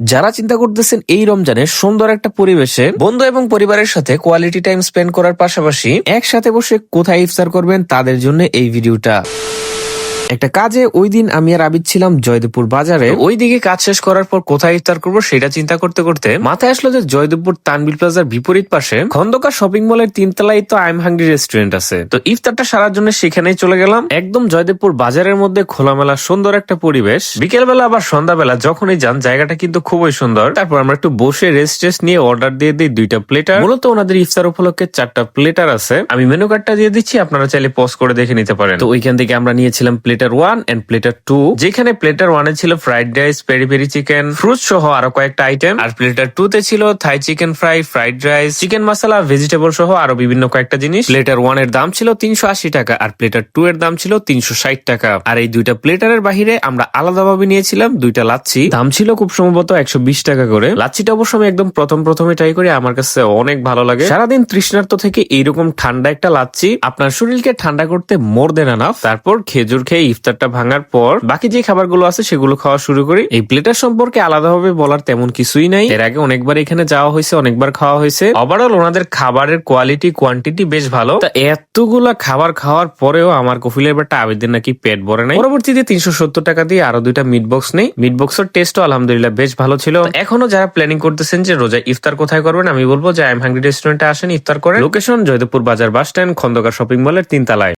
যারা চিন্তা করতেছেন এই রমজানে সুন্দর একটা পরিবেশে বন্ধু এবং পরিবারের সাথে কোয়ালিটি টাইম স্পেন্ড করার পাশাপাশি একসাথে বসে কোথায় ইফতার করবেন তাদের জন্য এই ভিডিওটা। একটা কাজে ওই দিন আমি আর আবিদ ছিলাম জয়দেবপুর বাজারে। ওইদিকে কাজ শেষ করার পর কোথায় ইফতার করবো সেটা চিন্তা করতে করতে মাথায় আসলো যে জয়দেবপুর তানবিল প্লাজার বিপরীত পাশে খন্দকার শপিং মলের তিনতলায় তো আই এম হাংরি রেস্টুরেন্ট আছে। তো ইফতারটা সারার জন্য সেখানেই চলে গেলাম। একদম জয়দেবপুর বাজারের মধ্যে খোলামেলা সুন্দর একটা পরিবেশ। বিকেলবেলা আবার সন্ধ্যাবেলা যখনই যান জায়গাটা কিন্তু খুবই সুন্দর। তারপর আমরা একটু বসে রেস্ট নিয়ে অর্ডার দিয়ে দিই 2টা প্লেটার। মূলত ওনাদের ইফতার উপলক্ষে 4টা প্লেটার আছে। আমি মেনু কার্ডটা দিয়ে দিচ্ছি, আপনারা চাইলে পজ করে দেখে নিতে পারেন। তো ওইখান থেকে আমরা নিয়েছিলাম প্লেটার 1 এন্ড প্লেটার 2, যেখানে প্লেটার 1 এ ছিল fried rice, peri peri chicken, fruit সহ আরো কয়েকটা আইটেম। আর প্লেটার 2 তে ছিল Thai chicken fry, fried rice, chicken masala, vegetable সহ আরো বিভিন্ন কয়েকটা জিনিস। প্লেটার 1 এর দাম ছিল 380 টাকা আর প্লেটার 2 এর দাম ছিল 360 টাকা। আর এই 2টা প্লেটারের বাহিরে আমরা আলাদাভাবে নিয়েছিলাম 2টা লাচ্ছি, দাম ছিল খুব সম্ভবত 120 টাকা করে। লাচ্ছিটা অবশ্য আমি একদম প্রথমে ট্রাই করি, আমার কাছে অনেক ভালো লাগে। সারাদিন তৃষ্ণার্ত থেকে এইরকম ঠান্ডা একটা লাচ্ছি আপনার শরীরকে ঠান্ডা করতে মোর দেন এনাফ। তারপর খেজুর খেয়ে ইফতারটা ভাঙার পর বাকি যে খাবারগুলো আছে সেগুলো খাওয়া শুরু করি। এই প্লেটার সম্পর্কে আলাদাভাবে বলার তেমন কিছুই নাই, এর আগে অনেকবার এখানে যাওয়া হয়েছে, অনেকবার খাওয়া হয়েছে। ওভারঅল ওনাদের খাবারের কোয়ালিটি কোয়ান্টিটি বেশ ভালো। তা এতগুলা খাবার খাওয়ার পরেও আমার কফিলের ব্যাপারটা আবেদন নাকি পেট ভরে নাই। পরবর্তীতে 370 টাকা দিয়ে আরো 2টা মিট বক্স নেই। মিট বক্সের টেস্টও আলহামদুলিল্লাহ বেশ ভালো ছিল। এখনো যারা প্ল্যানিং করতেছেন যে রোজা ইফতার কোথায় করবেন, আমি বলবো যে আই এম হাংরি রেস্টুরেন্টে আসেন, ইফতার করেন। লোকেশন জয়দেবপুর বাজার বাস স্ট্যান্ড, খন্দকার শপিং মলের 3 তলায়।